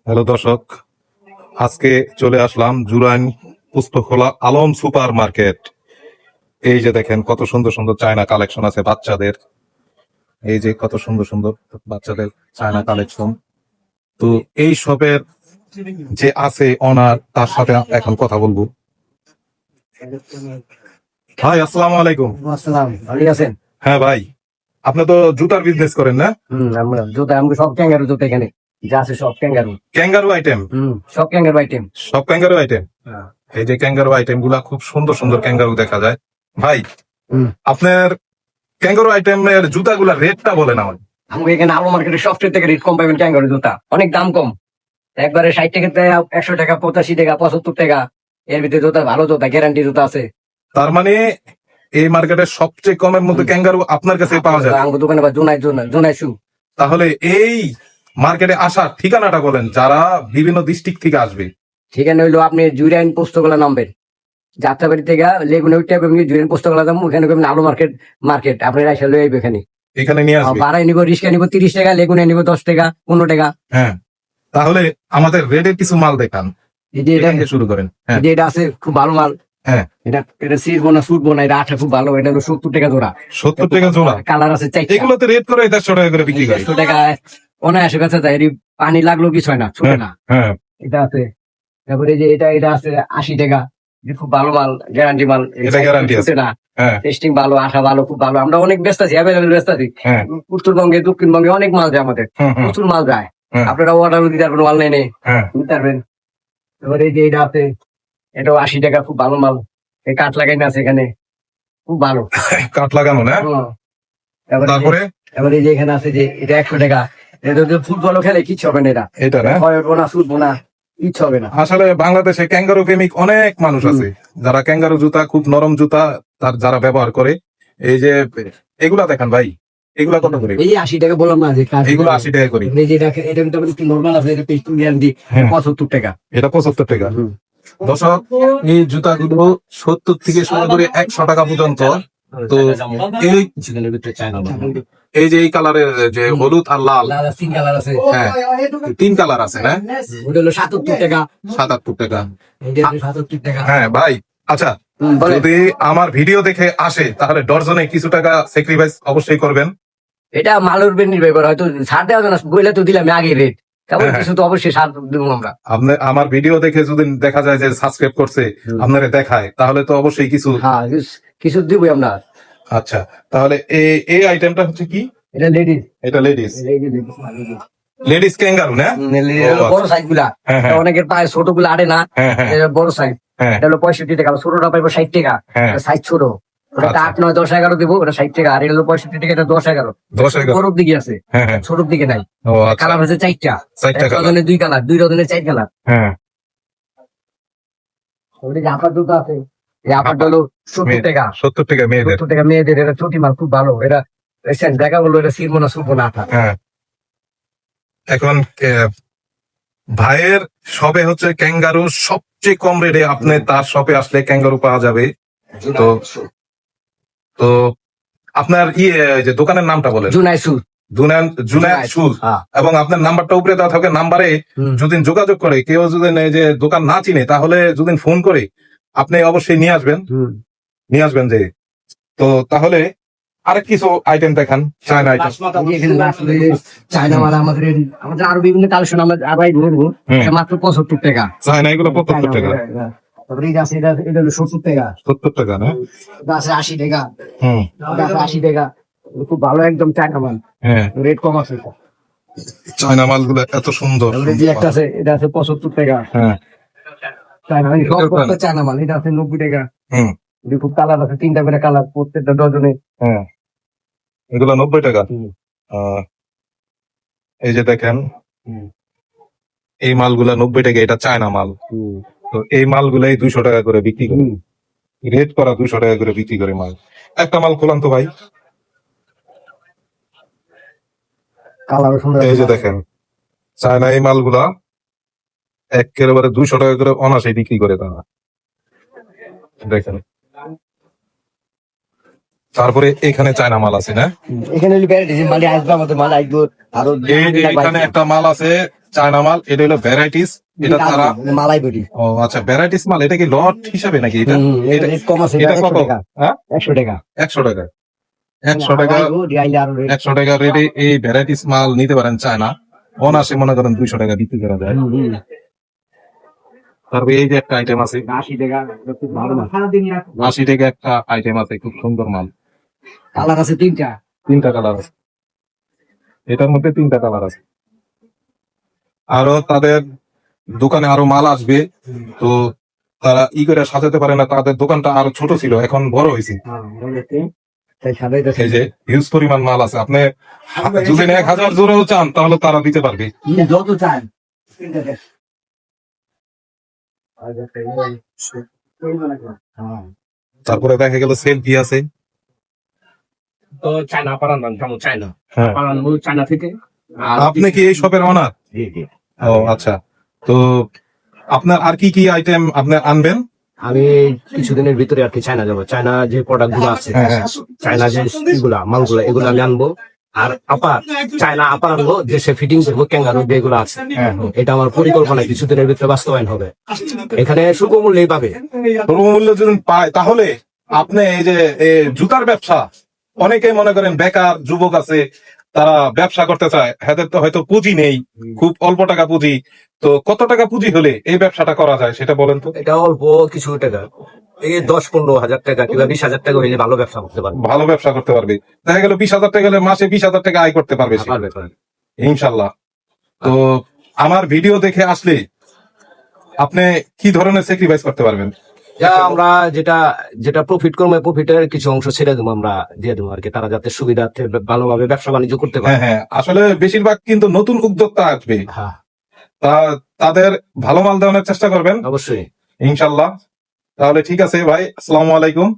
Hello দর্শক, আজকে চলে আসলাম জুরাইন পুস্তকখোলা আলম সুপার মার্কেট। এই যে দেখেন কত সুন্দর সুন্দর চায়না কালেকশন আছে বাচ্চাদের। এই যে কত সুন্দর সুন্দর বাচ্চাদের চায়না কালেকশন। তো এই শপের যে আছে অনার, তার সাথে এখন কথা বলবো। ভাই আসসালামু আলাইকুম। আসসালাম, ভালো আছেন? হ্যাঁ ভাই, আপনি তো জুতার বিজনেস করেন না? আমরা জুতা, আমরা সব ক্যাঙ্গারু জুতা এখানে যা আছে সব ক্যাঙ্গারু। Kangaroo item? সব ক্যাঙ্গারু আইটেম। সব ক্যাঙ্গারু আইটেম। এই যে ক্যাঙ্গারু আইটেম গুলা খুব সুন্দর সুন্দর ক্যাঙ্গারু দেখা যায়। ভাই আপনার ক্যাঙ্গারু আইটেমের জুতাগুলার রেটটা বলেন আমাকে। আমাকে এখানে আলো মার্কেটের সফটওয়্যার থেকে রেট কম পাবেন ক্যাঙ্গারু জুতা, অনেক দাম কম। একবারে 60 টাকা থেকে 100 টাকা, 85 টাকা, 75 টাকা, এর ভিতরে জুতা ভালো জুতা, গ্যারান্টি জুতা আছে। তার মানে এই মার্কেটের সবচেয়ে কমের মধ্যে ক্যাঙ্গারু আপনার কাছে পাওয়া যায়? আমার দোকানে বা জোনাই শু। তাহলে এই মার্কেটে আসার ঠিকানাটা বলেন, যারা বিভিন্ন ডিস্ট্রিক্ট থেকে আসবে। ঠিকানা হইলো আপনি জুরাইন পুস্তকলা নামবেন, যাত্রাবাড়ি থেকে লেগুনে উঠে জুরাইন পুস্তকলা দাম, ওখানে আলো মার্কেট আপনার এসে লই আইবে এখানে নিয়ে আসবে। ভাড়ায় নিবো, রিক্সা নিবো 30 টাকা, লেগুনে নিবো 10 টাকা, 15 টাকা। হ্যাঁ, তাহলে আমাদের রেডের কিছু মাল দেখান। এটা শুরু করেন। হ্যাঁ, এটা আছে খুব ভালো মাল। হ্যাঁ, এটা সিরবো না সুটবো না, এটা আঠা খুব ভালো। এটা হলো 70 টাকা জোড়া। 70 টাকা জোড়া? কালার আছে 4টা। এগুলোতে রেট করে 150 টাকা করে বিক্রি করে। 150 টাকা অনায়াসে বেচা যায়। এর পানি লাগলো কিছু হয় না, ছুটে না। হ্যাঁ, এটা আছে। তারপরে যে এটা আছে 80 টাকা। এটা খুব ভালো মাল, গ্যারান্টি মাল। এটা গ্যারান্টি আছে। ছুটে না, হ্যাঁ, টেস্টিং ভালো, আঠা ভালো, খুব ভালো। আমরা অনেক ব্যস্ত আছি, অ্যাভেলেবল ব্যস্ত আছি। হ্যাঁ, উত্তরবঙ্গে, দক্ষিণবঙ্গে অনেক মাল যায় আমাদের, প্রচুর মাল যায়। আপনারা অর্ডার দিতে পারবেন অনলাইনে, নিতে পারবেন। এবারে এই যে এটা আছে, এটাও 80 টাকা, খুব ভালো মাল। এই কাঠ লাগাইনা আছে এখানে, খুব ভালো কাঠ লাগানো না? তারপরে এবারে যে এখানে আছে যে এটা 100 টাকা। এটা যদি ফুটবলও খেলে কিচ্ছু হবে না, এটা না উঠবো না, ছুটবো না, কিচ্ছু হবে না। আসলে বাংলাদেশে ক্যাঙ্গারু প্রেমিক অনেক মানুষ আছে, যারা ক্যাঙ্গারু জুতা, খুব নরম জুতা তার যারা ব্যবহার করে। এই যে এগুলা দেখেন ভাই, এগুলা কত করে? এই 80 টাকা বললাম না, যে এগুলো 80 টাকা করে। এই যে এটা কিন্তু একটু নরমাল আছে, এটা টেস্টিং গ্যারান্টি 75 টাকা। এটা 75 টাকা। দর্শক, এই জুতাগুলো 70 থেকে শুরু করে 100 টাকা পর্যন্ত। তো এই যে এই কালারের যে হলুদ আর লাল, 3 কালার আছে। হ্যাঁ 3 কালার আছে না? ওটা হলো 77 টাকা। 77 টাকা। এটা 77 টাকা। হ্যাঁ ভাই, আচ্ছা, যদি আমার ভিডিও দেখে আসে তাহলে ডজনে কিছু টাকা স্যাক্রিফাইস অবশ্যই করবেন। এটা মালের উপর নির্ভর করে, হয়তো ছাড় দেওয়া না, বইলে তো দিলাম আগে রেট, তারপর কিছু তো অবশ্যই ছাড় দেবো আমরা। আপনি আমার ভিডিও দেখে যদি দেখা যায় যে সাবস্ক্রাইব করছে, আপনারা দেখায়, তাহলে তো অবশ্যই কিছু কিছু দিবই আমরা। আচ্ছা, তাহলে এই আইটেমটা হচ্ছে কি? এটা লেডিস। এটা লেডিস ক্যাঙ্গারু না? বড় সাইজ গুলা, অনেকের পায়ে ছোট গুলা আড়ে না, বড় সাইজ। এটা হলো 65 টাকা, ছোটটা পাইবো 60 টাকা, সাইজ ছোট। ওটা 8, 9, 10, 11 দিব, ওটা 60 টাকা। আর এটা হলো 65 টাকা, এটা 10, 11। বড়র দিকে আছে, ছোটর দিকে নাই। কালার হচ্ছে 4টা, 1 ডজনের 2 কালার, 2 ডজনের 4 কালার। আপার দুটো আছে, এই আপারটা হলো 70 টাকা। 70 টাকা মেয়েদের। 70 টাকা মেয়েদের। এটা চটি মাল, খুব ভালো। এটা দেখা বললো এটা সিরবো না, সুরবো না। এখন ভাইয়ের শপে হচ্ছে ক্যাঙ্গারু সবচেয়ে কম রেটে, আপনি তার শপে আসলে ক্যাঙ্গারু পাওয়া যাবে। তো তো আপনার যে দোকানের নামটা বলেন? জুনাইদ শুজ। এবং আপনার নাম্বারটা উপরে দেওয়া থাকে। নাম্বারে যদি যোগাযোগ করে কেউ, যদি যে দোকান না চিনে, তাহলে যদি ফোন করে আপনি অবশ্যই নিয়ে আসবেন যে। তো তাহলে আরেক কিছু আইটেম দেখান, চায়না আইটেম। চায়না মাল আমাদের আরো বিভিন্ন কালেকশন আমরা আবার ধরবো, মাত্র 75 টাকা। চায়না এগুলো 75 টাকা। তারপরে এটা আছে, এটা হলো 70 টাকা। 70 টাকা না? এটা আছে 80 টাকা। এটা আছে 80 টাকা। খুব ভালো, একদম চায়না মাল, রেট কম আছে। চায়না মালগুলো এত সুন্দর। যে একটা আছে, এটা আছে 75 টাকা। চায়না মাল, এটা আছে 90 টাকা। খুব কালার আছে, 3টা করে কালার, প্রত্যেকটা ডজনে। এগুলো 90 টাকা। এই যে দেখেন, এই মালগুলা 90 টাকা, এটা চায়না মাল। তো এই মালগুলাই 200 টাকা করে বিক্রি করে, রেট করা 200 টাকা করে বিক্রি করে মাল। একটা মাল খোলান তো ভাই। এই যে দেখেন, চায়না এই মালগুলা একেবারে 200 টাকা করে অনাসে বিক্রি করে তারা। দেখেন, তারপরে এখানে চায়না মাল আছে না? এখানে এখানে একটা মাল আছে চায়না মাল, এটা হলো ভ্যারাইটিস, এটা তারা মালাই বডি। ও আচ্ছা ভ্যারাইটিস মাল, এটা কি লট হিসাবে নাকি এটা? এটা রেট কম আছে, এটা এটা কত? 100 টাকা। হ্যাঁ 100 টাকা। 100 টাকা, 100 টাকা, মালাই বডি আইলে আরো রেট। 100 টাকা রেটে এই ভ্যারাইটিস মাল নিতে পারেন চায়না, অনাসে মনে করেন 200 টাকা বিক্রি করা যায়। তারপরে এই যে একটা আইটেম আছে 80 টাকা, খুব ভালো মাল। 80 টাকা একটা আইটেম আছে, খুব সুন্দর মাল, কালার আছে 3টা। 3টা কালার আছে, এটার মধ্যে 3টা কালার আছে। আরো তাদের দোকানে আরো মাল আসবে, তো তারা ই করে সাজাতে পারে না, তাদের দোকানটা আরো ছোট ছিল, এখন বড় হয়েছে। এই যে হিউজ পরিমাণ মাল আছে, আপনি যদি 1000 জোড়াও চান তাহলে তারা দিতে পারবে। যত চান। তারপরে দেখা গেল সেলফি আছে। তো চায়না পারান কেমন চায়না হ্যাঁ, পারান চায়না থেকে। আপনি কি এই শপের অনার? ও আচ্ছা, তো আপনার আর কি কি আইটেম আপনি আনবেন? আমি কিছুদিনের ভিতরে আর কি চায়না যাবো। চায়না যে প্রোডাক্ট গুলো আছে, চায়না যে গুলা মালগুলা, এগুলো আমি আনবো। আর আপার চায়না আপার আনবো, দেশে ফিটিং করবো ক্যাঙ্গারু যেগুলো আছে। এটা আমার পরিকল্পনা কিছুদিনের ভিতরে বাস্তবায়ন হবে। এখানে সুকমূল্যেই পাবে। দ্রব্যমূল্য যদি পায় তাহলে আপনি এই যে জুতার ব্যবসা, অনেকে মনে করেন বেকার যুবক আছে, তারা ব্যবসা করতে চায়, এদের তো হয়তো পুঁজি নেই, খুব অল্প টাকা পুঁজি, তো কত টাকা পুঁজি হলে এই ব্যবসাটা করা যায় সেটা বলেন তো। এটা অল্প কিছু টাকা, এই 10-15 হাজার টাকা কিংবা 20,000 টাকা হইলে ভালো ব্যবসা করতে পারবে। ভালো ব্যবসা করতে পারবে, দেখা গেল 20,000 টাকা হলে মাসে 20,000 টাকা আয় করতে পারবে সে, ইনশাল্লাহ। তো আমার ভিডিও দেখে আসলে আপনি কি ধরনের স্যাক্রিফাইস করতে পারবেন? যা আমরা যেটা যেটা প্রফিট করবো, প্রফিটের কিছু অংশ ছেড়ে দেবো, আমরা দিয়ে দেবো আর কি, তারা যাতে সুবিধার্থে ভালোভাবে ব্যবসা বাণিজ্য করতে পারে। হ্যাঁ হ্যাঁ, আসলে বেশিরভাগ কিন্তু নতুন উদ্যোক্তা আসবে, হ্যাঁ তাদের ভালো মাল দেওয়ার চেষ্টা করবেন অবশ্যই। ইনশাল্লাহ। তাহলে ঠিক আছে ভাই, আসসালামু আলাইকুম।